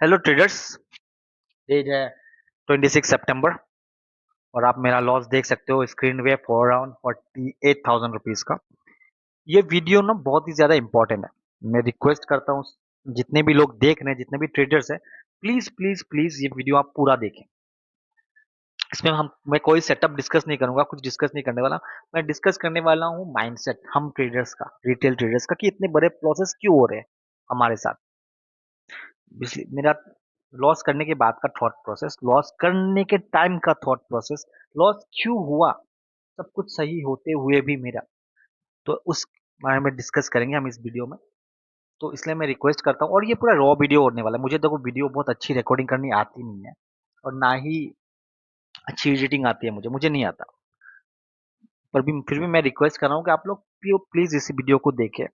Hello traders. Date है 26 सितंबर और आप मेरा लॉस देख सकते हो स्क्रीन पे फॉर अराउंड 48,000 रुपीज का। ये वीडियो ना बहुत ही ज्यादा इंपॉर्टेंट है। मैं रिक्वेस्ट करता हूँ जितने भी लोग देख रहे हैं, जितने भी ट्रेडर्स हैं, प्लीज प्लीज प्लीज ये वीडियो आप पूरा देखें। इसमें मैं कोई सेटअप डिस्कस नहीं करूंगा, कुछ डिस्कस नहीं करने वाला। मैं डिस्कस करने वाला हूँ माइंडसेट हम ट्रेडर्स का, रिटेल ट्रेडर्स का, कि इतने बड़े प्रोसेस क्यों हो रहे हैं हमारे साथ। मेरा लॉस करने के बाद का थॉट प्रोसेस, लॉस करने के टाइम का थॉट प्रोसेस, लॉस क्यों हुआ, सब कुछ सही होते हुए भी मेरा, तो उस बारे में डिस्कस करेंगे हम इस वीडियो में। तो इसलिए मैं रिक्वेस्ट करता हूँ, और ये पूरा रॉ वीडियो होने वाला है। मुझे देखो वीडियो बहुत अच्छी रिकॉर्डिंग करनी आती नहीं है, और ना ही अच्छी एडिटिंग आती है, मुझे मुझे नहीं आता। पर भी फिर भी मैं रिक्वेस्ट कर रहा हूँ कि आप लोग प्लीज इस वीडियो को देखें,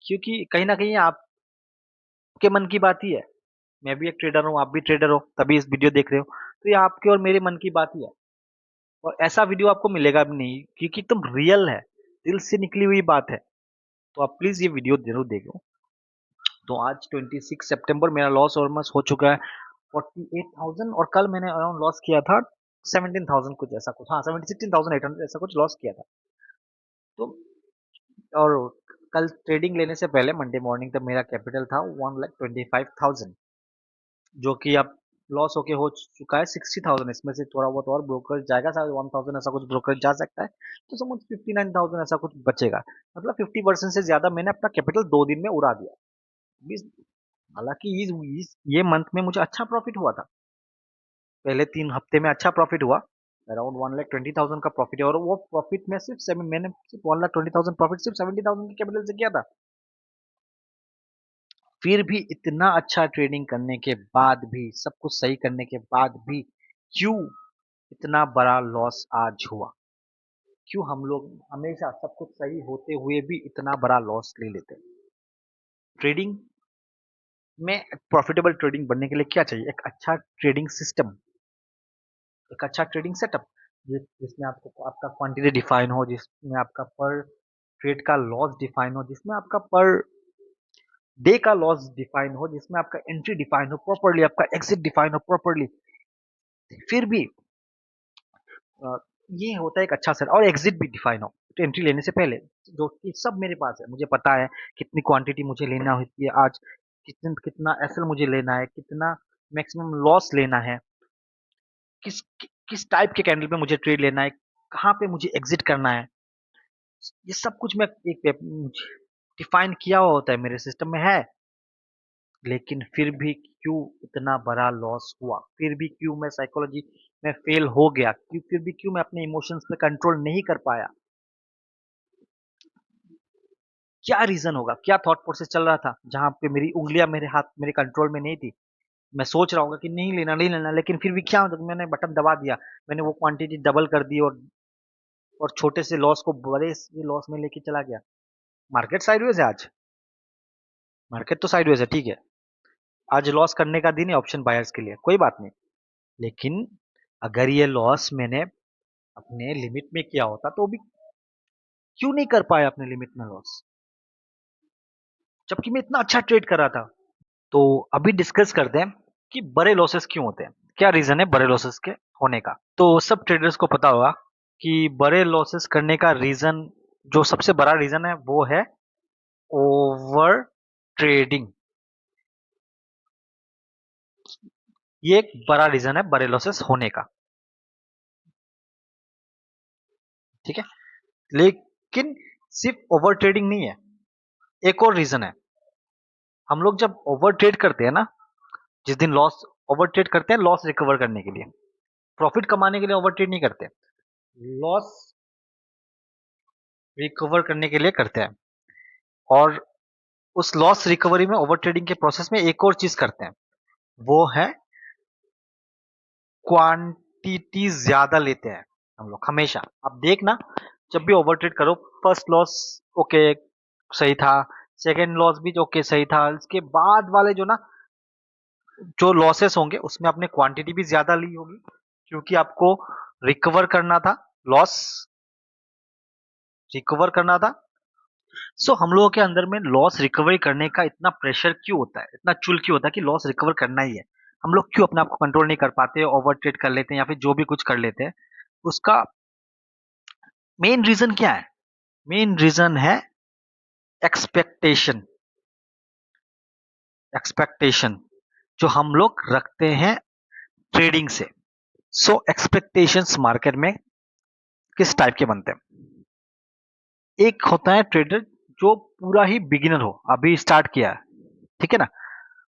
क्योंकि कहीं ना कहीं आपके मन की बात ही है। मैं भी एक ट्रेडर हूँ, आप भी ट्रेडर हो, तभी इस वीडियो देख रहे हो। तो ये आपके और मेरे मन की बात ही है। और ऐसा वीडियो आपको मिलेगा भी नहीं, क्योंकि एकदम रियल है, दिल से निकली हुई बात है। तो आप प्लीज ये वीडियो जरूर देखो। तो आज 26 सितंबर, मेरा लॉस ऑलमोस्ट हो चुका है 48,000, और कल मैंने अराउंड लॉस किया था 17,000 कुछ ऐसा कुछ, हाँ 16,800 ऐसा कुछ लॉस किया था। तो और कल ट्रेडिंग लेने से पहले मंडे मॉर्निंग तक मेरा कैपिटल था 1,25,000, जो कि अब लॉस होके हो चुका है 60,000। इसमें से थोड़ा बहुत और ब्रोकर जाएगा, शायद 1,000 ऐसा कुछ ब्रोकर जा सकता है। तो समझ 59,000 ऐसा कुछ बचेगा। मतलब 50% से ज्यादा मैंने अपना कैपिटल 2 दिन में उड़ा दिया। हालांकि ये मंथ में मुझे अच्छा प्रॉफिट हुआ था, पहले 3 हफ्ते में अच्छा प्रॉफिट हुआ, अराउंड 1,20,000 का प्रॉफिट है। और वो प्रॉफिट में मैंने सिर्फ 1,20,000 प्रॉफिट सिर्फ 70,000 के कैपिटल से किया था। फिर भी इतना अच्छा ट्रेडिंग करने के बाद भी, सब कुछ सही करने के बाद भी, क्यों इतना बड़ा लॉस आज हुआ? क्यों हम लोग हमेशा सब कुछ सही होते हुए भी इतना बड़ा लॉस ले लेते हैं? ट्रेडिंग में प्रॉफिटेबल ट्रेडिंग बनने के लिए क्या चाहिए? एक अच्छा ट्रेडिंग सिस्टम, एक अच्छा ट्रेडिंग सेटअप, जिसमें आपको आपका क्वांटिटी डिफाइन हो, जिसमें आपका पर ट्रेड का लॉस डिफाइन हो, जिसमें आपका पर डे का लॉस डिफाइन हो, जिसमें आपका एंट्री डिफाइन हो प्रॉपरली, आपका एग्जिट डिफाइन हो प्रॉपरली। फिर भी अ, ये होता है एक अच्छा सेट, और एग्जिट भी डिफाइन हो तो एंट्री लेने से पहले, जो कि सब मेरे पास है। मुझे पता है कितनी क्वांटिटी मुझे लेना होती है आज, कितना कितना एसएल मुझे लेना है, कितना मैक्सिमम लॉस लेना है, किस टाइप के कैंडल पे मुझे ट्रेड लेना है, कहाँ पे मुझे एग्जिट करना है। ये सब कुछ मैं एक डिफाइन किया हुआ होता है, मेरे सिस्टम में है। लेकिन फिर भी क्यों इतना बड़ा लॉस हुआ? फिर भी क्यों मैं साइकोलॉजी में फेल हो गया? क्यों फिर भी क्यों मैं अपने इमोशंस पे कंट्रोल नहीं कर पाया? क्या रीजन होगा? क्या थॉट प्रोसेस चल रहा था जहां पे मेरी उंगलियां मेरे हाथ मेरे कंट्रोल में नहीं थी? मैं सोच रहा हूँ कि नहीं लेना नहीं लेना, लेकिन फिर भी क्या, मैंने बटन दबा दिया, मैंने वो क्वांटिटी डबल कर दी, और छोटे से लॉस को बड़े से लॉस में लेके चला गया। मार्केट साइडवेज है आज, मार्केट तो साइडवेज है, ठीक है। आज लॉस करने का दिन है ऑप्शन बायर्स के लिए, कोई बात नहीं। लेकिन अगर ये लॉस मैंने अपने लिमिट में किया होता, तो भी क्यों नहीं कर पाया अपने लिमिट में लॉस, जबकि मैं इतना अच्छा ट्रेड कर रहा था? तो अभी डिस्कस करते हैं कि बड़े लॉसेस क्यों होते हैं, क्या रीजन है बड़े लॉसेस के होने का। तो सब ट्रेडर्स को पता होगा कि बड़े लॉसेस करने का रीजन, जो सबसे बड़ा रीजन है, वो है ओवर ट्रेडिंग। ये एक बड़ा रीजन है बड़े लॉसेस होने का, ठीक है। लेकिन सिर्फ ओवर ट्रेडिंग नहीं है, एक और रीजन है। हम लोग जब ओवर ट्रेड करते हैं ना, जिस दिन लॉस ओवर ट्रेड करते हैं लॉस रिकवर करने के लिए, प्रॉफिट कमाने के लिए ओवर ट्रेड नहीं करते, लॉस रिकवर करने के लिए करते हैं। और उस लॉस रिकवरी में, ओवर ट्रेडिंग के प्रोसेस में, एक और चीज करते हैं, वो है क्वांटिटी ज्यादा लेते हैं हम लोग हमेशा। अब देखना, जब भी ओवर ट्रेड करो, फर्स्ट लॉस ओके सही था, सेकेंड लॉस भी ओके सही था, इसके बाद वाले जो ना, जो लॉसेस होंगे उसमें आपने क्वांटिटी भी ज्यादा ली होगी, क्योंकि आपको रिकवर करना था, लॉस रिकवर करना था। सो हम लोगों के अंदर में लॉस रिकवरी करने का इतना प्रेशर क्यों होता है, इतना चुल क्यों होता है कि लॉस रिकवर करना ही है। हम लोग क्यों अपने आप को कंट्रोल नहीं कर पाते, ओवर ट्रेड कर लेते हैं या फिर जो भी कुछ कर लेते हैं। उसका मेन रीजन क्या है? मेन रीजन है एक्सपेक्टेशन। एक्सपेक्टेशन जो हम लोग रखते हैं ट्रेडिंग से। सो एक्सपेक्टेशंस मार्केट में किस टाइप के बनते हैं? एक होता है ट्रेडर जो पूरा ही बिगिनर हो, अभी स्टार्ट किया है, ठीक है ना।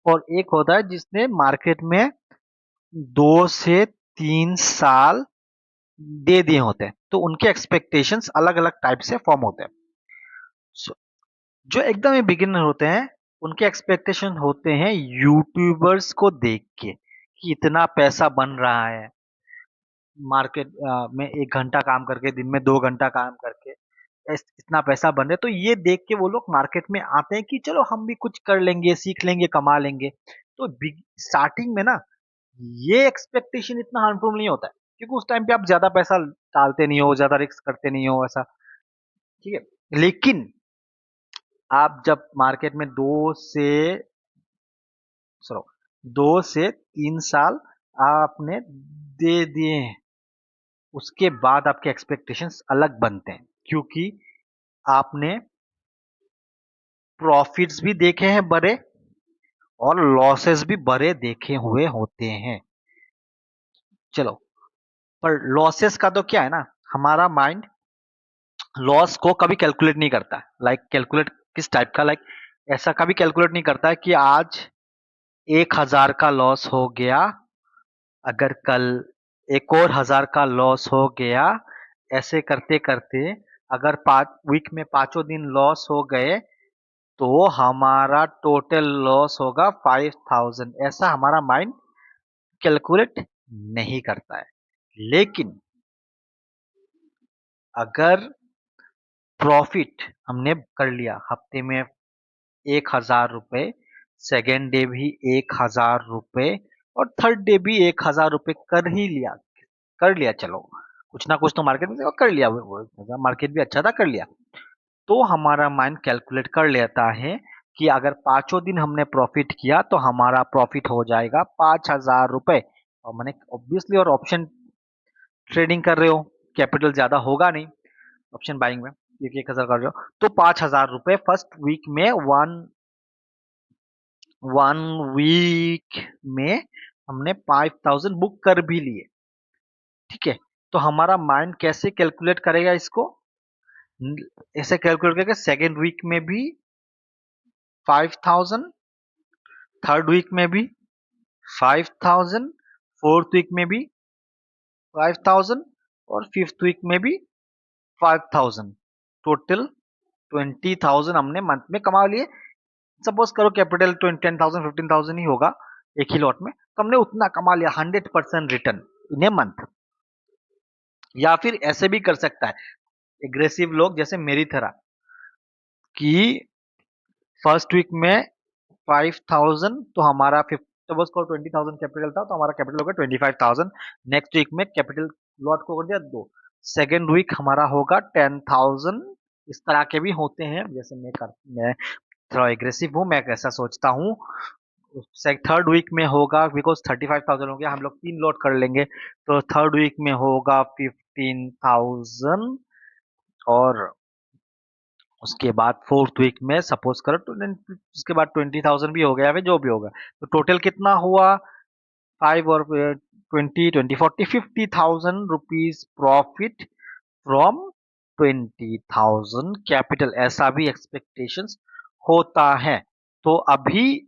और एक होता है जिसने मार्केट में 2 से 3 साल दे दिए होते हैं, तो उनके एक्सपेक्टेशंस अलग अलग टाइप से फॉर्म होते हैं। So, जो एकदम ही बिगिनर होते हैं उनके एक्सपेक्टेशन होते हैं यूट्यूबर्स को देख के कि इतना पैसा बन रहा है मार्केट में, 1 घंटा काम करके, दिन में 2 घंटा काम करके इतना पैसा बन रहा है। तो ये देख के वो लोग मार्केट में आते हैं कि चलो हम भी कुछ कर लेंगे, सीख लेंगे, कमा लेंगे। तो स्टार्टिंग में ना ये एक्सपेक्टेशन इतना हार्मफुल नहीं होता है, क्योंकि उस टाइम पे आप ज्यादा पैसा डालते नहीं हो, ज्यादा रिस्क करते नहीं हो ऐसा, ठीक है। लेकिन आप जब मार्केट में 2 से 3 साल आपने दे दिए हैं, उसके बाद आपके एक्सपेक्टेशंस अलग बनते हैं, क्योंकि आपने प्रॉफिट्स भी देखे हैं बड़े और लॉसेस भी बड़े देखे हुए होते हैं। चलो, पर लॉसेस का तो क्या है ना, हमारा माइंड लॉस को कभी कैलकुलेट नहीं करता। लाइक कैलकुलेट किस टाइप का, लाइक ऐसा कभी कैलकुलेट नहीं करता है कि आज 1,000 का लॉस हो गया, अगर कल एक और 1,000 का लॉस हो गया, ऐसे करते करते अगर 5 वीक में पांचों दिन लॉस हो गए तो हमारा टोटल लॉस होगा 5,000। ऐसा हमारा माइंड कैलकुलेट नहीं करता है। लेकिन अगर प्रॉफिट हमने कर लिया हफ्ते में 1,000 रुपए, सेकेंड डे भी 1,000 रुपए और थर्ड डे भी 1,000 रुपए कर लिया चलो, कुछ ना कुछ तो मार्केट में से कर लिया, मार्केट भी अच्छा था, कर लिया। तो हमारा माइंड कैलकुलेट कर लेता है कि अगर पांचों दिन हमने प्रॉफिट किया तो हमारा प्रॉफिट हो जाएगा 5,000 रुपए। और मैंने ऑब्वियसली, और ऑप्शन ट्रेडिंग कर रहे हो, कैपिटल ज्यादा होगा नहीं ऑप्शन बाइंग में, क्योंकि 1,000 कर रहे हो, तो 5,000 रुपए फर्स्ट वीक में, वन वन वीक में हमने 5,000 बुक कर भी लिए, ठीक है। तो हमारा माइंड कैसे कैलकुलेट करेगा इसको? ऐसे कैलकुलेट करके सेकेंड वीक में भी 5,000, थर्ड वीक में भी 5,000, फोर्थ वीक में भी 5,000 और फिफ्थ वीक में भी 5,000। टोटल 20,000 हमने मंथ में कमा लिए। सपोज करो कैपिटल 10,000 15,000 ही होगा एक ही लॉट में, तो हमने उतना कमा लिया, 100% रिटर्न इन ए मंथ। या फिर ऐसे भी कर सकता है एग्रेसिव लोग, जैसे मेरी तरह, कि फर्स्ट वीक में 5,000, तो हमारा सपोज करो 20,000 कैपिटल था, तो हमारा कैपिटल होगा 25,000। नेक्स्ट वीक में कैपिटल लॉट को कर दिया 2, सेकेंड वीक हमारा होगा 10,000। इस तरह के भी होते हैं, जैसे मैं थोड़ा एग्रेसिव हूँ, मैं कैसा सोचता हूँ। थर्ड वीक में होगा, बिकॉज 35,000 हो गया, हम लोग 3 लॉट कर लेंगे, तो थर्ड वीक में होगा 15,000। और उसके बाद फोर्थ वीक में सपोज करो तो उसके बाद 20,000 भी हो गया, फिर जो भी होगा, तो टोटल कितना हुआ? 5 और 20, 20, 40, 50,000 रुपीज प्रॉफिट फ्रॉम 20,000 कैपिटल। ऐसा भी एक्सपेक्टेशंस होता है। तो अभी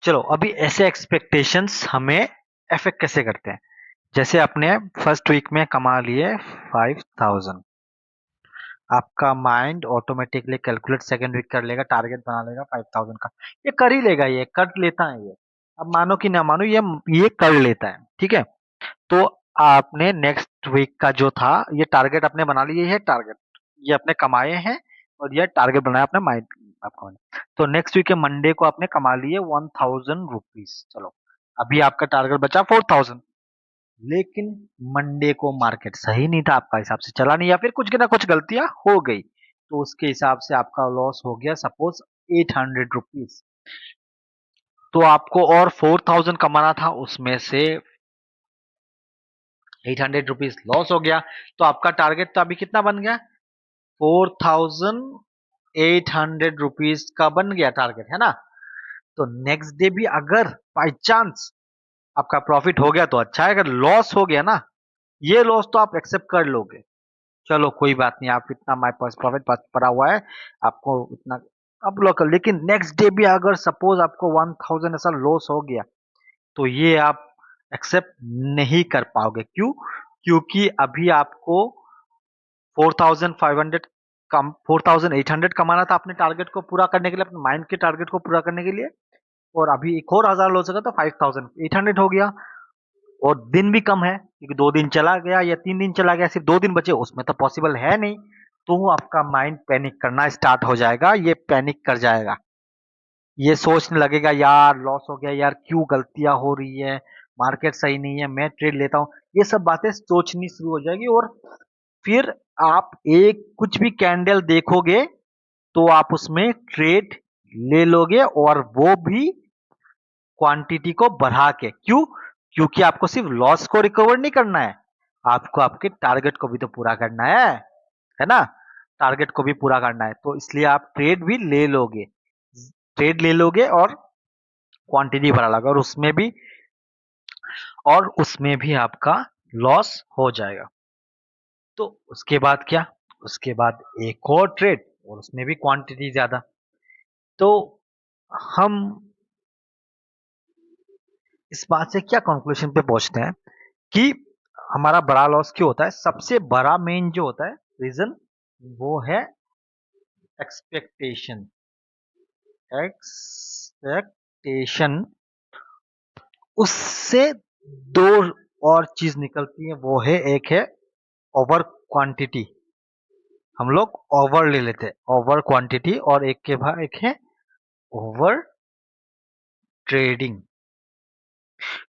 चलो, अभी ऐसे एक्सपेक्टेशंस हमें अफेक्ट कैसे करते हैं? जैसे अपने फर्स्ट वीक में कमा लिए 5,000, आपका mind automatically calculate second week कर लेगा, टारगेट बना लेगा 5,000 का। ये कर ही लेगा, ये कर लेता है ये। अब मानो कि ना मानो, ये कर लेता है, ठीक है। तो आपने नेक्स्ट वीक का जो था, ये टारगेट आपने बना लिया, है टारगेट ये आपने कमाए हैं, और ये टारगेट बनाया अपने माइंड आपको। तो नेक्स्ट वीक के मंडे को आपने कमा लिए 1,000 रुपीज। चलो, अभी आपका टारगेट बचा 4,000। लेकिन मंडे को मार्केट सही नहीं था, आपका हिसाब से चला नहीं, या फिर कुछ ना कुछ गलतियां हो गई, तो उसके हिसाब से आपका लॉस हो गया सपोज 800 रुपीज। तो आपको और 4000 कमाना था, उसमें से 800 रुपीज लॉस हो गया। तो आपका टारगेट तो अभी कितना बन गया, 4800 रुपीज का बन गया टारगेट, है ना। तो नेक्स्ट डे भी अगर बाई चांस आपका प्रॉफिट हो गया तो अच्छा है, अगर लॉस हो गया ना, ये लॉस तो आप एक्सेप्ट कर लोगे, चलो कोई बात नहीं, आप इतना माय पास प्रॉफिट पड़ा हुआ है, आपको इतना अब लोग। लेकिन नेक्स्ट डे भी अगर सपोज आपको 1000 ऐसा लॉस हो गया, तो ये आप एक्सेप्ट नहीं कर पाओगे। क्यों? क्योंकि अभी आपको 4500 कम 4800 कमाना था अपने टारगेट को पूरा करने के लिए, अपने माइंड के टारगेट को पूरा करने के लिए, और अभी एक और 1000 लॉस होगा तो 5800 हो गया। और दिन भी कम है क्योंकि 2 दिन चला गया या 3 दिन चला गया, सिर्फ 2 दिन बचे, उसमें तो पॉसिबल है नहीं। तो आपका माइंड पैनिक करना स्टार्ट हो जाएगा, ये पैनिक कर जाएगा, ये सोचने लगेगा यार लॉस हो गया, यार क्यों गलतियां हो रही है, मार्केट सही नहीं है, मैं ट्रेड लेता हूँ, ये सब बातें सोचनी शुरू हो जाएगी। और फिर आप एक कुछ भी कैंडल देखोगे तो आप उसमें ट्रेड ले लोगे, और वो भी क्वांटिटी को बढ़ा के। क्यों? क्योंकि आपको सिर्फ लॉस को रिकवर नहीं करना है, आपको आपके टारगेट को भी तो पूरा करना है ना। टारगेट को भी पूरा करना है, तो इसलिए आप ट्रेड भी ले लोगे, ट्रेड ले लोगे और क्वांटिटी बढ़ा लोगे, और उसमें भी आपका लॉस हो जाएगा। तो उसके बाद क्या, उसके बाद एक और ट्रेड और उसमें भी क्वांटिटी ज्यादा। तो हम इस बात से क्या कंक्लूजन पे पहुंचते हैं कि हमारा बड़ा लॉस क्यों होता है। सबसे बड़ा मेन जो होता है रीजन, वो है एक्सपेक्टेशन। एक्सपेक्टेशन, उससे दो और चीज निकलती है, वो है एक है ओवर क्वांटिटी, हम लोग ओवर ले लेते हैं ओवर क्वांटिटी, और एक के बाद एक है ओवर ट्रेडिंग।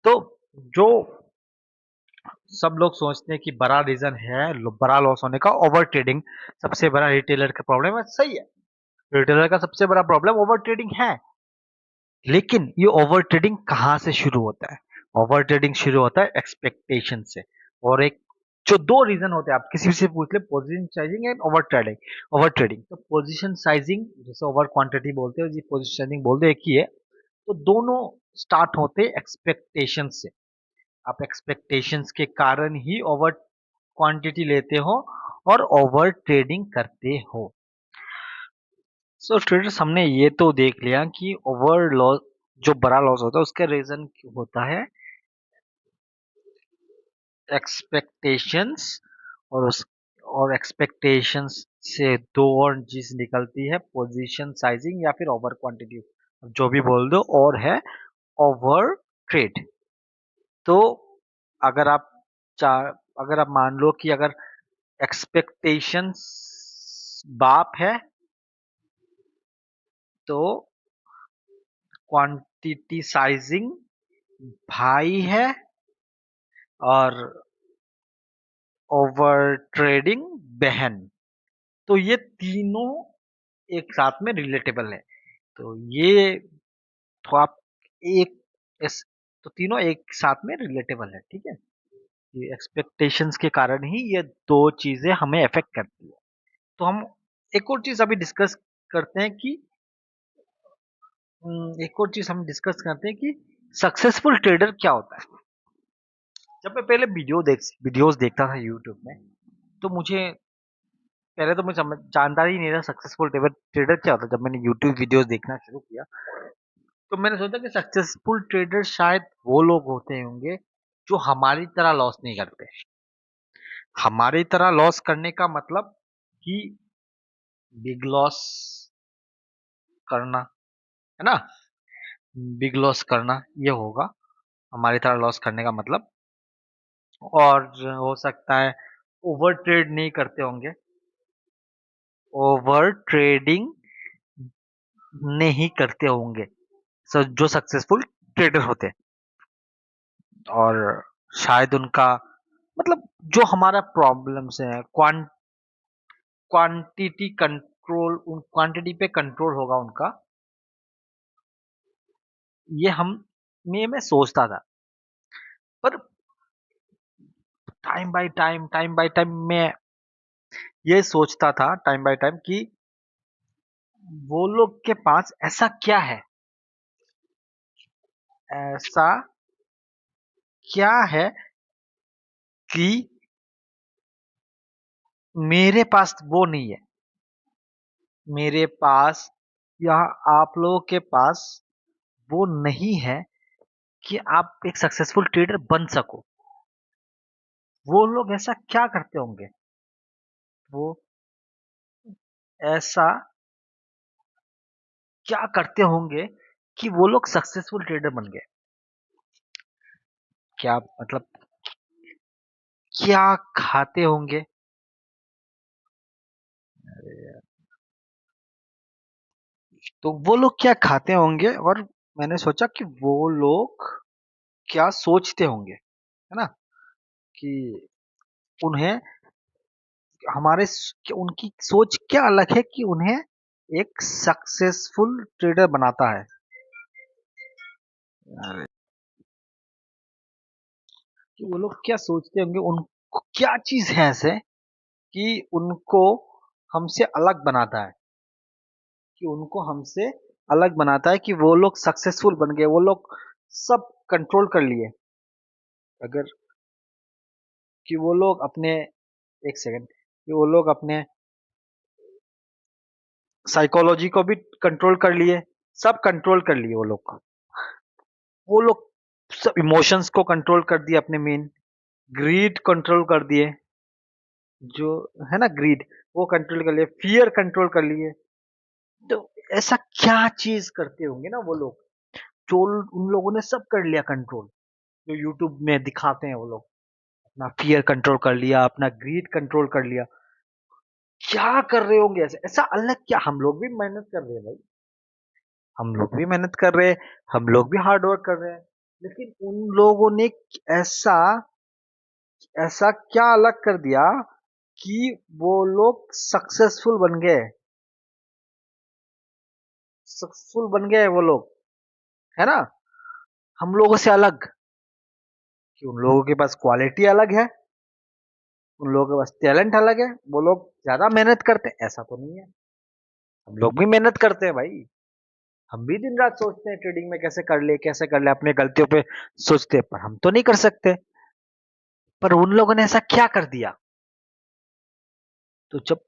तो जो सब लोग सोचते हैं कि बड़ा रीजन है बड़ा लॉस होने का ओवर ट्रेडिंग, सबसे बड़ा रिटेलर का प्रॉब्लम है, सही है, रिटेलर का सबसे बड़ा प्रॉब्लम ओवर ट्रेडिंग है। लेकिन ये ओवर ट्रेडिंग कहाँ से शुरू होता है? ओवर ट्रेडिंग शुरू होता है एक्सपेक्टेशन से। और एक जो दो रीजन होते हैं, आप किसी से पूछ ले, position sizing and over trading. Over trading तो पोजीशन साइजिंग, जैसे ओवर क्वांटिटी बोलते हैं, जी पोजीशन साइजिंग बोलते हैं, एक ही है। तो दोनों स्टार्ट होते हैं एक्सपेक्टेशन से। आप एक्सपेक्टेशंस के कारण ही ओवर क्वांटिटी लेते हो और ओवर ट्रेडिंग करते हो। सो ट्रेडर्स, हमने ये तो देख लिया कि ओवर लॉस, जो बड़ा लॉस होता है उसका रीजन क्यों होता है एक्सपेक्टेशंस, और एक्सपेक्टेशंस से दो और चीज निकलती है, पोजीशन साइजिंग या फिर ओवर क्वांटिटी, जो भी बोल दो, और है ओवर ट्रेड। तो अगर आप अगर आप मान लो कि अगर एक्सपेक्टेशंस बाप है, तो क्वांटिटी साइजिंग भाई है, और ओवर ट्रेडिंग बहन। तो ये तीनों एक साथ में रिलेटेबल है। तो ये तो आप एक इस तो तीनों एक साथ में रिलेटेबल है, ठीक है। ये एक्सपेक्टेशंस के कारण ही ये दो चीजें हमें अफेक्ट करती है। तो हम एक और चीज अभी डिस्कस करते हैं कि एक और चीज हम डिस्कस करते हैं कि सक्सेसफुल ट्रेडर क्या होता है। जब मैं पहले वीडियोस देखता था यूट्यूब में, तो मुझे पहले तो मैं जानता ही नहीं था सक्सेसफुल ट्रेडर क्या होता है। जब मैंने यूट्यूब वीडियोस देखना शुरू किया, तो मैंने सोचा कि सक्सेसफुल ट्रेडर शायद वो लोग होते होंगे जो हमारी तरह लॉस नहीं करते। हमारी तरह लॉस करने का मतलब कि बिग लॉस करना, है ना, बिग लॉस करना, ये होगा हमारी तरह लॉस करने का मतलब। और हो सकता है ओवर ट्रेड नहीं करते होंगे, ओवर ट्रेडिंग नहीं करते होंगे, जो सक्सेसफुल ट्रेडर होते हैं। और शायद उनका मतलब जो हमारा प्रॉब्लम्स है क्वांटिटी कंट्रोल, उन क्वांटिटी पे कंट्रोल होगा उनका, ये मैं सोचता था। पर टाइम बाय टाइम मैं ये सोचता था टाइम बाय टाइम कि वो लोग के पास ऐसा क्या है, ऐसा क्या है कि मेरे पास वो नहीं है, मेरे पास या आप लोगों के पास वो नहीं है कि आप एक सक्सेसफुल ट्रेडर बन सको। वो लोग ऐसा क्या करते होंगे, वो ऐसा क्या करते होंगे कि वो लोग सक्सेसफुल ट्रेडर बन गए। क्या मतलब, क्या खाते होंगे, तो वो लोग क्या खाते होंगे, और मैंने सोचा कि वो लोग क्या सोचते होंगे, है ना, कि उन्हें उनकी सोच क्या अलग है कि उन्हें एक सक्सेसफुल ट्रेडर बनाता है। कि वो लोग क्या सोचते होंगे, उनको क्या चीज है ऐसे कि उनको हमसे अलग बनाता है, कि उनको हमसे अलग बनाता है कि वो लोग सक्सेसफुल बन गए, वो लोग सब कंट्रोल कर लिए। अगर कि वो लोग अपने, एक सेकंड, कि वो लोग अपने साइकोलॉजी को भी कंट्रोल कर लिए, सब कंट्रोल कर लिए वो लोग सब इमोशंस को कंट्रोल कर दिए अपने, मेन ग्रीड कंट्रोल कर दिए, जो है ना ग्रीड, वो कंट्रोल कर लिए, फियर कंट्रोल कर लिए। तो ऐसा क्या चीज करते होंगे ना वो लोग, जो उन लोगों ने सब कर लिया कंट्रोल, जो यूट्यूब में दिखाते हैं वो लोग, अपना फियर कंट्रोल कर लिया, अपना ग्रीड कंट्रोल कर लिया। क्या कर रहे होंगे ऐसे, ऐसा अलग क्या, हम लोग भी मेहनत कर रहे हैं भाई, हम लोग भी मेहनत कर रहे हैं, हम लोग भी हार्ड वर्क कर रहे हैं, लेकिन उन लोगों ने ऐसा ऐसा क्या अलग कर दिया कि वो लोग सक्सेसफुल बन गए वो लोग, है ना, हम लोगों से अलग, कि उन लोगों के पास क्वालिटी अलग है, उन लोगों के पास टैलेंट अलग है, वो लोग ज्यादा मेहनत करते हैं, ऐसा तो नहीं है। हम लोग भी मेहनत करते हैं भाई, हम भी दिन रात सोचते हैं ट्रेडिंग में कैसे कर ले, अपने गलतियों पे सोचते हैं, पर हम तो नहीं कर सकते। पर उन लोगों ने ऐसा क्या कर दिया, तो जब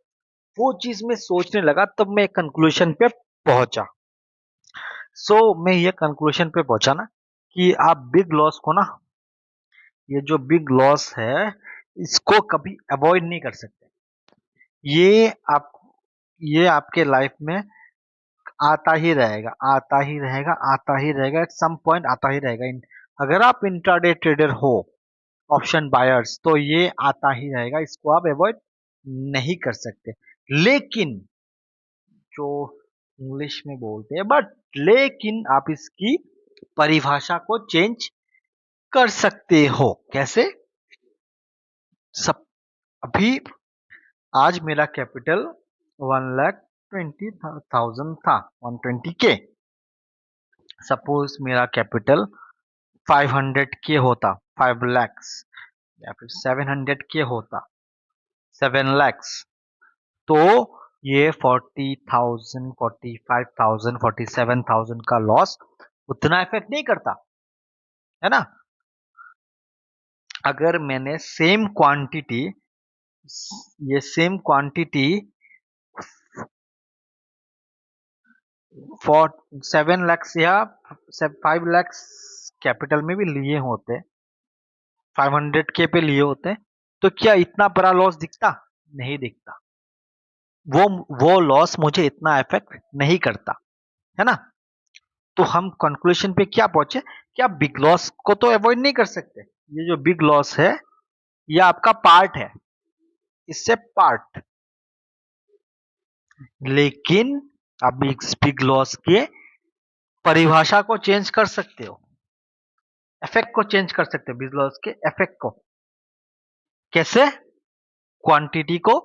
वो चीज में सोचने लगा तब मैं एक कंक्लूजन पे पहुंचा। मैं ये कंक्लूजन पे पहुंचा ना कि आप बिग लॉस को ना, ये जो बिग लॉस है, इसको कभी अवॉइड नहीं कर सकते। ये आप ये आपके लाइफ में आता ही रहेगा, आता ही रहेगा, आता ही रहेगा, एट सम पॉइंट आता ही रहेगा। अगर आप इंट्राडे ट्रेडर हो, ऑप्शन बायर्स, तो ये आता ही रहेगा, इसको आप अवॉइड नहीं कर सकते। लेकिन जो इंग्लिश में बोलते हैं, बट लेकिन आप इसकी परिभाषा को चेंज कर सकते हो। कैसे? सब अभी आज मेरा कैपिटल 1,20,000 था, 120K। सपोज मेरा कैपिटल 500K होता, 5 lakhs, या फिर 700K होता, 7 lakhs, तो ये 40,000, 45,000, 47,000 का लॉस उतना इफेक्ट नहीं करता, है ना। अगर मैंने सेम क्वांटिटी, ये सेम क्वांटिटी फॉर 7 lakhs या 5 lakhs कैपिटल में भी लिए होते, 500K पे लिए होते, तो क्या इतना बड़ा लॉस दिखता? नहीं दिखता। वो लॉस मुझे इतना इफेक्ट नहीं करता, है ना। तो हम कंक्लूजन पे क्या पहुंचे कि आप बिग लॉस को तो अवॉइड नहीं कर सकते। ये जो बिग लॉस है, ये आपका पार्ट है, इससे पार्ट, लेकिन आप इस बिग लॉस के परिभाषा को चेंज कर सकते हो, इफेक्ट को चेंज कर सकते हो, बिग लॉस के इफेक्ट को। कैसे? क्वांटिटी को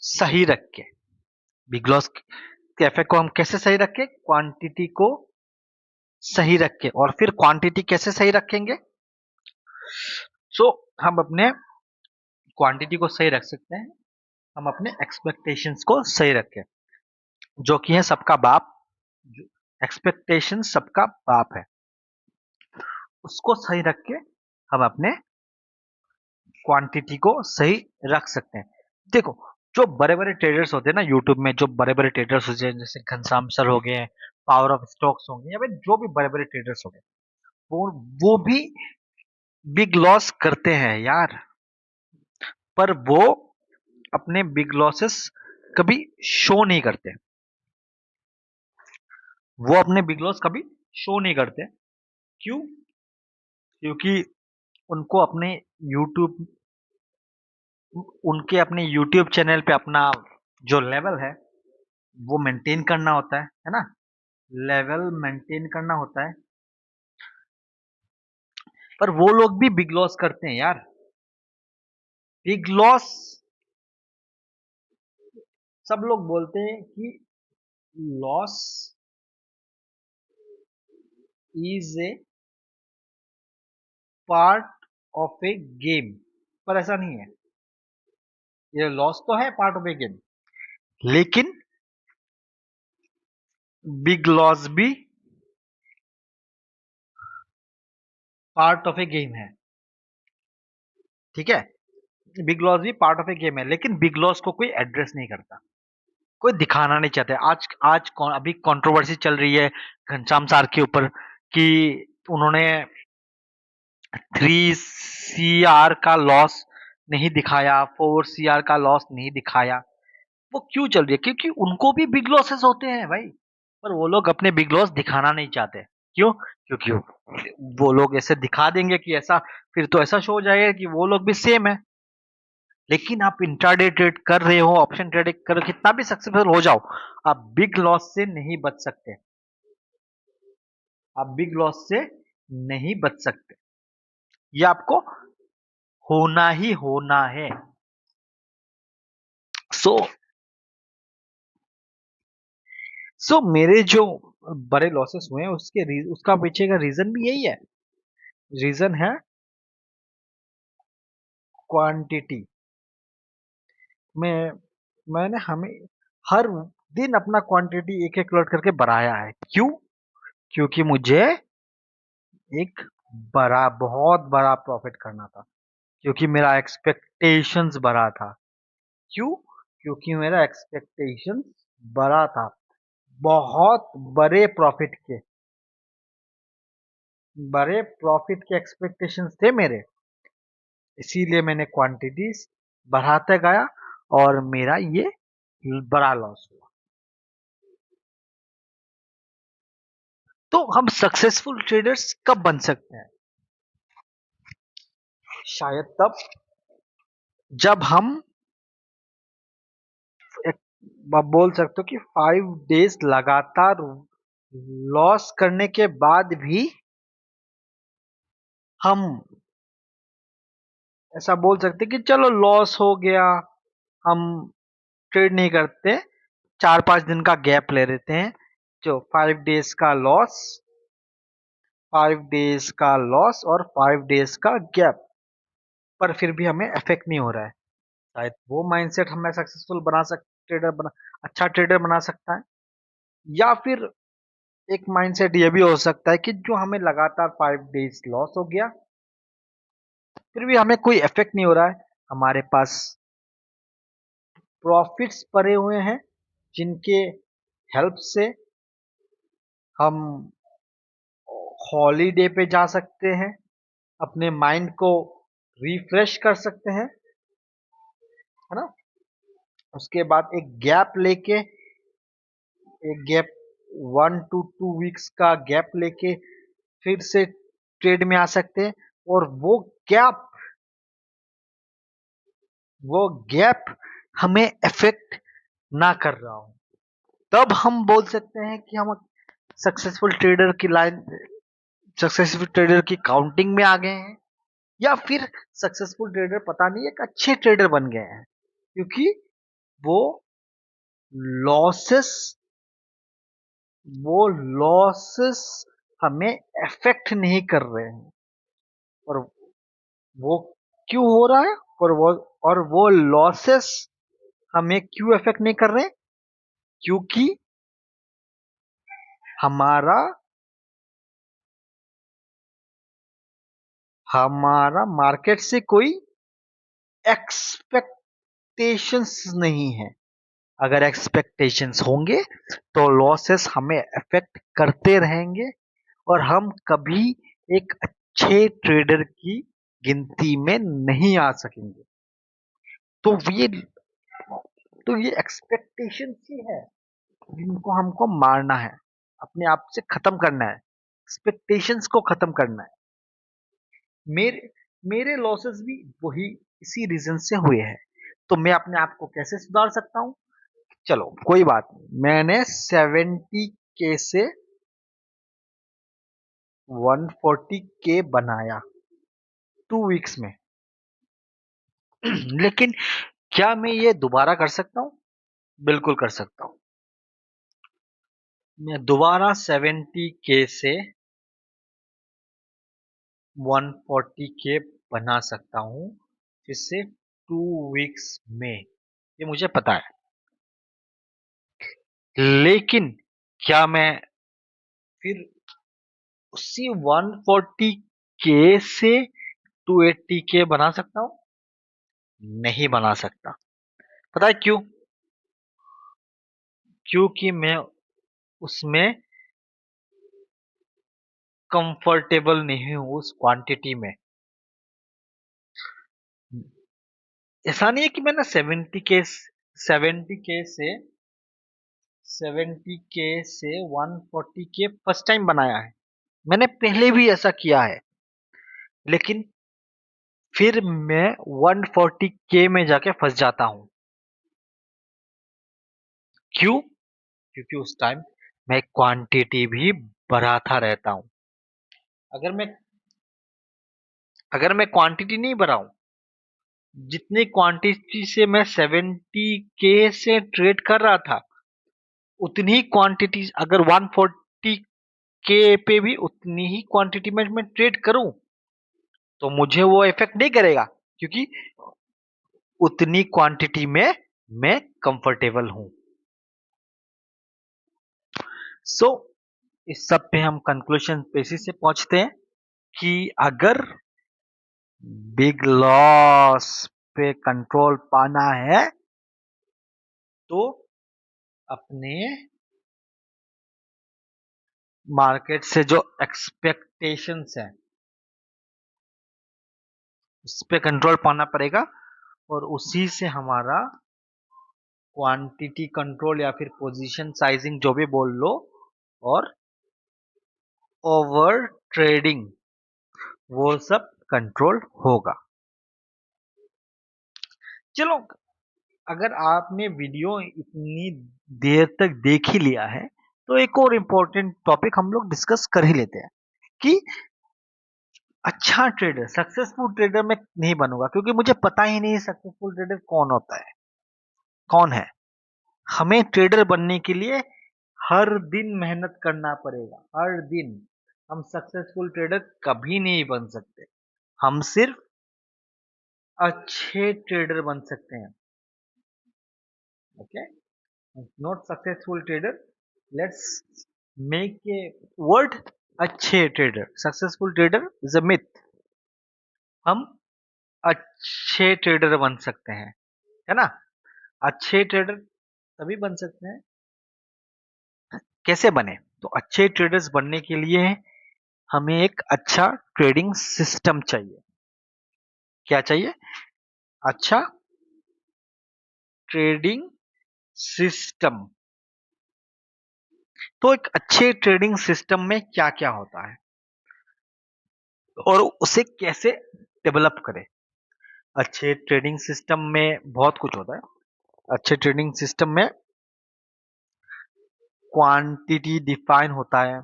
सही रख के, बिग लॉस के इफेक्ट को हम कैसे सही रखें, क्वांटिटी को सही रख के, और फिर क्वांटिटी कैसे सही रखेंगे, सो हम अपने क्वांटिटी को सही रख सकते हैं, हम अपने एक्सपेक्टेशंस को सही रखें, जो कि है सबका बाप, एक्सपेक्टेशन सबका बाप है, उसको सही रख के हम अपने क्वांटिटी को सही रख सकते हैं। देखो, जो बड़े बड़े ट्रेडर्स होते हैं ना यूट्यूब में, जो बड़े बड़े ट्रेडर्स होते हैं, जैसे घनश्याम सर हो गए, पावर ऑफ स्टॉक्स होंगे, या फिर जो भी बड़े बड़े ट्रेडर्स हो गए, वो भी बिग लॉस करते हैं यार, पर वो अपने बिग लॉसेस कभी शो नहीं करते, वो अपने बिग लॉस कभी शो नहीं करते। क्यों? क्योंकि उनको अपने यूट्यूब उनके अपने यूट्यूब चैनल पे अपना जो लेवल है वो मेंटेन करना होता है ना, लेवल मेंटेन करना होता है। पर वो लोग भी बिग लॉस करते हैं यार, बिग लॉस, सब लोग बोलते हैं कि loss is a part of A game, पर ऐसा नहीं है, ये लॉस तो है पार्ट ऑफ ए गेम, लेकिन बिग लॉस भी पार्ट ऑफ ए गेम है, ठीक है, बिग लॉस भी पार्ट ऑफ ए गेम है, लेकिन बिग लॉस को कोई एड्रेस नहीं करता, कोई दिखाना नहीं चाहते। आज आज अभी कंट्रोवर्सी चल रही है घनश्याम सर के ऊपर कि उन्होंने 3 CR का लॉस नहीं दिखाया, 4 CR का लॉस नहीं दिखाया। वो क्यों चल रही है? क्योंकि उनको भी बिग लॉसेस होते हैं भाई, पर वो लोग अपने बिग लॉस दिखाना नहीं चाहते। क्यों? क्योंकि वो लोग ऐसे दिखा देंगे कि ऐसा, फिर तो ऐसा शो हो जाएगा कि वो लोग भी सेम है। लेकिन आप इंट्राडे ट्रेड कर रहे हो, ऑप्शन ट्रेडिंग कर, कितना भी सक्सेसफुल हो जाओ, आप बिग लॉस से नहीं बच सकते, आप बिग लॉस से नहीं बच सकते, ये आपको होना ही होना है। सो मेरे जो बड़े लॉसेस हुए हैं उसका पीछे का रीजन भी यही है, रीजन है क्वांटिटी में। मैंने हमें हर दिन अपना क्वांटिटी एक एक लॉट करके बढ़ाया है। क्यों? क्योंकि मुझे एक बड़ा, बहुत बड़ा प्रॉफिट करना था, क्योंकि मेरा एक्सपेक्टेशंस बड़ा था। क्यों? क्योंकि मेरा एक्सपेक्टेशंस बड़ा था, बहुत बड़े प्रॉफिट के एक्सपेक्टेशंस थे मेरे, इसीलिए मैंने क्वांटिटीज बढ़ाते गया और मेरा ये बड़ा लॉस हुआ। तो हम सक्सेसफुल ट्रेडर्स कब बन सकते हैं? शायद तब जब हम एक, आप बोल सकते हो कि 5 डेज लगातार लॉस करने के बाद भी हम ऐसा बोल सकते कि चलो लॉस हो गया, हम ट्रेड नहीं करते, 4-5 दिन का गैप ले लेते हैं, जो 5 डेज का लॉस, 5 डेज का लॉस और 5 डेज का गैप, पर फिर भी हमें इफेक्ट नहीं हो रहा है। शायद वो माइंडसेट हमें सक्सेसफुल बना सक ट्रेडर बना अच्छा ट्रेडर बना सकता है। या फिर एक माइंडसेट ये भी हो सकता है कि जो हमें लगातार 5 डेज लॉस हो गया, फिर भी हमें कोई इफेक्ट नहीं हो रहा है, हमारे पास प्रॉफिट्स पड़े हुए हैं, जिनके हेल्प से हम हॉलीडे पे जा सकते हैं, अपने माइंड को रिफ्रेश कर सकते हैं, है ना। उसके बाद एक गैप लेके, एक गैप 1 to 2 वीक्स का गैप लेके फिर से ट्रेड में आ सकते हैं, और गैप वो गैप हमें इफेक्ट ना कर रहा हो, तब हम बोल सकते हैं कि हम सक्सेसफुल ट्रेडर की लाइन, सक्सेसफुल ट्रेडर की काउंटिंग में आ गए हैं, या फिर सक्सेसफुल ट्रेडर पता नहीं एक अच्छे ट्रेडर बन गए हैं, क्योंकि वो लॉसेस वो लॉसेस हमें अफेक्ट नहीं कर रहे हैं। और वो क्यों हो रहा है? और वो लॉसेस हमें क्यों अफेक्ट नहीं कर रहे? क्योंकि हमारा हमारा मार्केट से कोई एक्सपेक्टेशंस नहीं है। अगर एक्सपेक्टेशंस होंगे तो लॉसेस हमें अफेक्ट करते रहेंगे और हम कभी एक अच्छे ट्रेडर की गिनती में नहीं आ सकेंगे। तो ये एक्सपेक्टेशन ही है जिनको हमको मारना है, अपने आप से खत्म करना है, एक्सपेक्टेशंस को खत्म करना है। मेरे मेरे लॉसेस भी वही इसी रीजन से हुए हैं। तो मैं अपने आप को कैसे सुधार सकता हूँ? चलो कोई बात नहीं, मैंने 70K से 140K बनाया 2 वीक्स में। लेकिन क्या मैं ये दोबारा कर सकता हूँ? बिल्कुल कर सकता हूँ। मैं दोबारा 70K से 140K बना सकता हूँ, जिससे 2 वीक्स में, ये मुझे पता है। लेकिन क्या मैं फिर उसी 140K से 280K बना सकता हूँ? नहीं बना सकता। पता है क्यों? क्योंकि मैं उसमें कंफर्टेबल नहीं हूं उस क्वांटिटी में। ऐसा नहीं है कि मैंने 70K से 140K फर्स्ट टाइम बनाया है। मैंने पहले भी ऐसा किया है, लेकिन फिर मैं 140K में जाके फंस जाता हूं। क्यों? क्योंकि उस टाइम मैं क्वांटिटी भी बढ़ाता रहता हूं। अगर मैं अगर मैं क्वांटिटी नहीं बढ़ाऊं, जितनी क्वांटिटी से मैं 70K से ट्रेड कर रहा था, उतनी ही क्वांटिटी अगर 140K पे भी उतनी ही क्वांटिटी में मैं ट्रेड करूं, तो मुझे वो इफेक्ट नहीं करेगा, क्योंकि उतनी क्वांटिटी में मैं कंफर्टेबल हूं। सो इस सब पे हम कंक्लूजन बेसिस से पहुंचते हैं कि अगर बिग लॉस पे कंट्रोल पाना है तो अपने मार्केट से जो एक्सपेक्टेशंस है उस पे कंट्रोल पाना पड़ेगा, और उसी से हमारा क्वांटिटी कंट्रोल या फिर पोजीशन साइजिंग जो भी बोल लो, और ओवर ट्रेडिंग, वो सब कंट्रोल होगा। चलो, अगर आपने वीडियो इतनी देर तक देख ही लिया है तो एक और इम्पोर्टेंट टॉपिक हम लोग डिस्कस कर ही लेते हैं कि अच्छा ट्रेडर, सक्सेसफुल ट्रेडर मैं नहीं बनूंगा, क्योंकि मुझे पता ही नहीं सक्सेसफुल ट्रेडर कौन होता है, कौन है। हमें ट्रेडर बनने के लिए हर दिन मेहनत करना पड़ेगा, हर दिन। हम सक्सेसफुल ट्रेडर कभी नहीं बन सकते, हम सिर्फ अच्छे ट्रेडर बन सकते हैं। Okay, not successful trader, let's make a word अच्छे trader. Successful trader is a myth. हम अच्छे ट्रेडर बन सकते हैं, है ना? अच्छे ट्रेडर तभी बन सकते हैं। कैसे बने? तो अच्छे ट्रेडर्स बनने के लिए हमें एक अच्छा ट्रेडिंग सिस्टम चाहिए। क्या चाहिए? अच्छा ट्रेडिंग सिस्टम। तो एक अच्छे ट्रेडिंग सिस्टम में क्या क्या होता है और उसे कैसे डेवलप करें? अच्छे ट्रेडिंग सिस्टम में बहुत कुछ होता है। अच्छे ट्रेडिंग सिस्टम में क्वांटिटी डिफाइन होता है,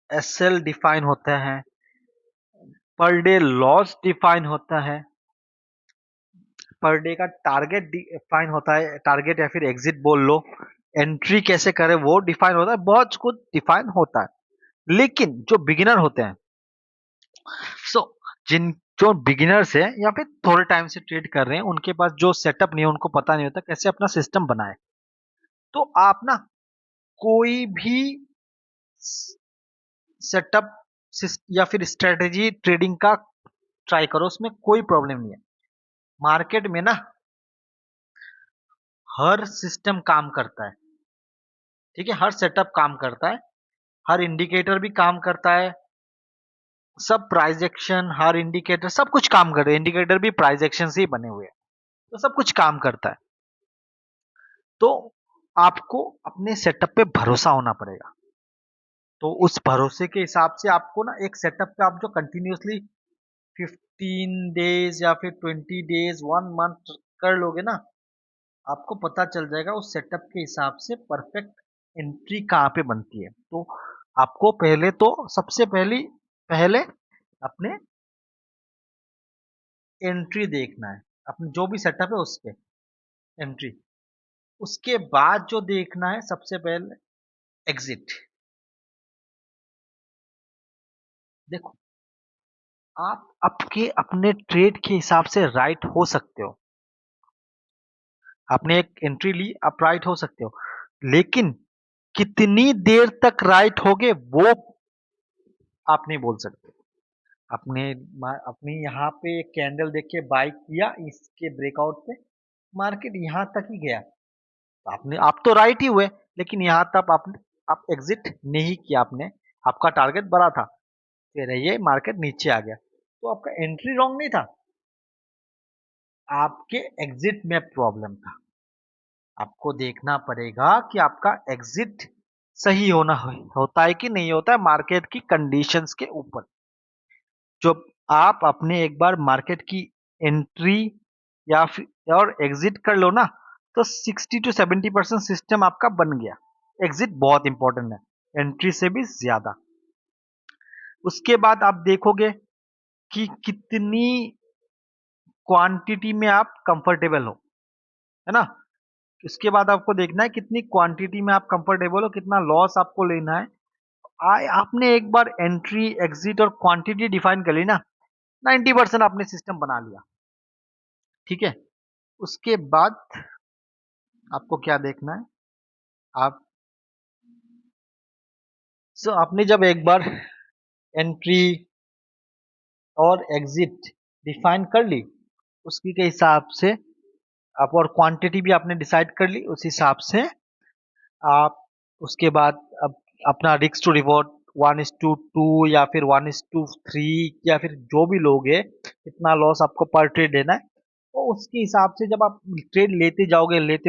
एसएल डिफाइन होता है, पर डे लॉस डिफाइन होता है, पर डे का टारगेट डिफाइन होता है, टारगेट या फिर एग्जिट बोल लो, एंट्री कैसे करें वो डिफाइन होता है, बहुत कुछ डिफाइन होता है। लेकिन जो बिगिनर होते हैं, सो जिन जो बिगिनर्स है या फिर थोड़े टाइम से ट्रेड कर रहे हैं, उनके पास जो सेटअप नहीं है, उनको पता नहीं होता कैसे अपना सिस्टम बनाए। तो आप ना कोई भी सेटअप या फिर स्ट्रेटेजी ट्रेडिंग का ट्राई करो, उसमें कोई प्रॉब्लम नहीं है। मार्केट में ना हर सिस्टम काम करता है, ठीक है, हर सेटअप काम करता है, हर इंडिकेटर भी काम करता है, सब प्राइस एक्शन, हर इंडिकेटर, सब कुछ काम कर रहे हैं, इंडिकेटर भी प्राइस एक्शन से ही बने हुए हैं, तो सब कुछ काम करता है। तो आपको अपने सेटअप पे भरोसा होना पड़ेगा। तो उस भरोसे के हिसाब से आपको ना एक सेटअप पे आप जो कंटिन्यूअसली 15 डेज या फिर 20 डेज 1 मंथ कर लोगे ना, आपको पता चल जाएगा उस सेटअप के हिसाब से परफेक्ट एंट्री कहाँ पे बनती है। तो आपको पहले तो सबसे पहले अपने एंट्री देखना है, अपने जो भी सेटअप है उस पे एंट्री। उसके बाद जो देखना है सबसे पहले एग्जिट। देखो, आप आपके अपने ट्रेड के हिसाब से राइट हो सकते हो, आपने एक एंट्री ली, आप राइट हो सकते हो, लेकिन कितनी देर तक राइट होगे वो आप नहीं बोल सकते। अपने अपने यहाँ पे एक कैंडल देख के बाई किया, इसके ब्रेकआउट पे मार्केट यहाँ तक ही गया, तो आपने आप तो राइट ही हुए, लेकिन यहाँ तक आपने आप एग्जिट नहीं किया, आपने आपका टारगेट बड़ा था, फिर ये मार्केट नीचे आ गया, तो आपका एंट्री रॉन्ग नहीं था, आपके एग्जिट में प्रॉब्लम था। आपको देखना पड़ेगा कि आपका एग्जिट सही होता है कि नहीं होता है, मार्केट की कंडीशंस के ऊपर। जो आप अपने एक बार मार्केट की एंट्री या फिर और एग्जिट कर लो ना, तो 60 to 70% सिस्टम आपका बन गया। एग्जिट बहुत इंपॉर्टेंट है, एंट्री से भी ज्यादा। उसके बाद आप देखोगे कि कितनी क्वांटिटी में आप कंफर्टेबल हो, है ना। उसके बाद आपको देखना है कितनी क्वांटिटी में आप कंफर्टेबल हो, कितना लॉस आपको लेना है। आपने एक बार एंट्री एग्जिट और क्वांटिटी डिफाइन कर ली ना, 90% आपने सिस्टम बना लिया, ठीक है। उसके बाद आपको क्या देखना है, आप आपने जब एक बार एंट्री और एग्जिट डिफाइन कर ली, उसकी के हिसाब से आप, और क्वांटिटी भी आपने डिसाइड कर ली उस हिसाब से आप, उसके बाद अब अपना रिस्क टू रिवॉर्ड 1:2 या फिर 1:3, या फिर जो भी लोगे इतना लॉस आपको पर ट्रेड देना है। तो उसके हिसाब से जब आप ट्रेड लेते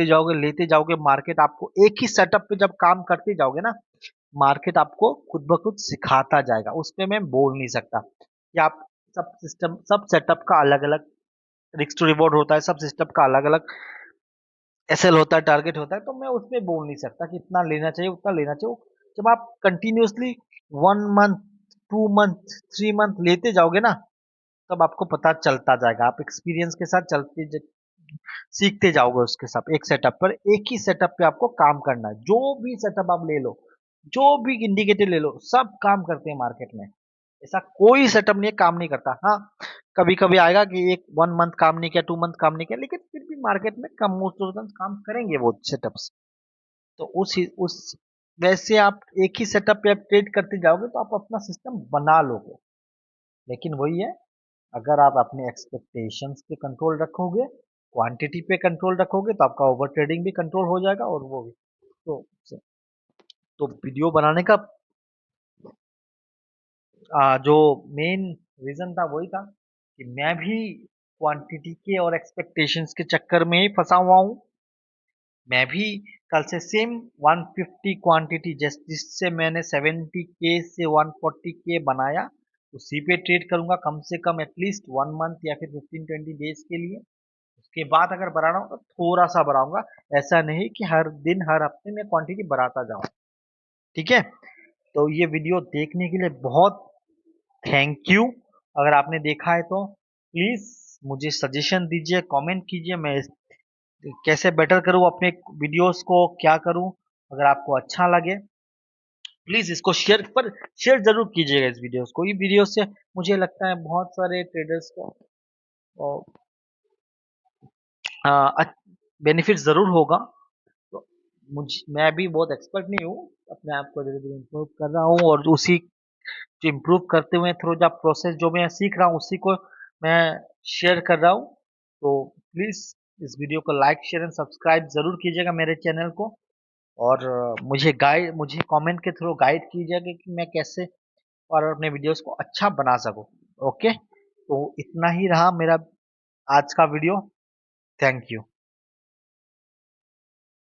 जाओगे, मार्केट आपको एक ही सेटअप पे जब काम करते जाओगे ना, मार्केट आपको खुद ब खुद सिखाता जाएगा। उस पे मैं बोल नहीं सकता कि आप सब सिस्टम, सब सेटअप का अलग अलग रिस्क टू रिवॉर्ड होता है, सब सिस्टम का अलग अलग एसएल होता है, टारगेट होता है, तो मैं उसमें बोल नहीं सकता कि इतना लेना चाहिए उतना लेना चाहिए। जब आप कंटिन्यूअसली 1 मंथ 2 मंथ 3 मंथ लेते जाओगे ना, तब आपको पता चलता जाएगा, आप एक्सपीरियंस के साथ सीखते जाओगे उसके साथ। एक सेटअप पर, एक ही सेटअप पे आपको काम करना है, जो भी सेटअप आप ले लो, जो भी इंडिकेटर ले लो, सब काम करते हैं मार्केट में। ऐसा कोई सेटअप नहीं है काम नहीं करता। हाँ, कभी कभी आएगा कि एक 1 मंथ काम नहीं किया, 2 मंथ काम नहीं किया, लेकिन फिर भी मार्केट में कम मोस्ट ऑफ द काम करेंगे वो सेटअप्स। तो उस वैसे आप एक ही सेटअप पे आप ट्रेड करते जाओगे तो आप अपना सिस्टम बना लोगे। लेकिन वही है, अगर आप अपने एक्सपेक्टेशंस पे कंट्रोल रखोगे, क्वांटिटी पे कंट्रोल रखोगे, तो आपका ओवर ट्रेडिंग भी कंट्रोल हो जाएगा, और वो भी। तो वीडियो बनाने का जो मेन रीजन था वही था कि मैं भी क्वांटिटी के और एक्सपेक्टेशंस के चक्कर में ही फंसा हुआ हूँ। मैं भी कल से सेम 150 क्वांटिटी जिससे मैंने 70K से 140K बनाया, उसी पे ट्रेड करूंगा कम से कम एटलीस्ट 1 मंथ या फिर 15-20 डेज के लिए। उसके बाद अगर बढ़ाना हो तो थोड़ा सा बढ़ाऊंगा, ऐसा नहीं कि हर दिन हर हफ्ते में क्वांटिटी बढ़ाता जाऊं, ठीक है। तो ये वीडियो देखने के लिए बहुत थैंक यू। अगर आपने देखा है तो प्लीज मुझे सजेशन दीजिए, कमेंट कीजिए, मैं कैसे बेटर करूँ अपने वीडियोस को, क्या करूँ। अगर आपको अच्छा लगे प्लीज इसको शेयर जरूर कीजिएगा इस वीडियोस को। ये वीडियो से मुझे लगता है बहुत सारे ट्रेडर्स को बेनिफिट जरूर होगा। तो मैं भी बहुत एक्सपर्ट नहीं हूँ, अपने आप को धीरे धीरे इम्प्रूव कर रहा हूँ, और उसी जो इम्प्रूव करते हुए थ्रू जो प्रोसेस जो मैं सीख रहा हूँ उसी को मैं शेयर कर रहा हूँ। तो प्लीज इस वीडियो को लाइक शेयर एंड सब्सक्राइब जरूर कीजिएगा मेरे चैनल को। और मुझे कमेंट के थ्रू गाइड कीजिएगा कि मैं कैसे और अपने वीडियोस को अच्छा बना सकूं। ओके, तो इतना ही रहा मेरा आज का वीडियो। Thank you.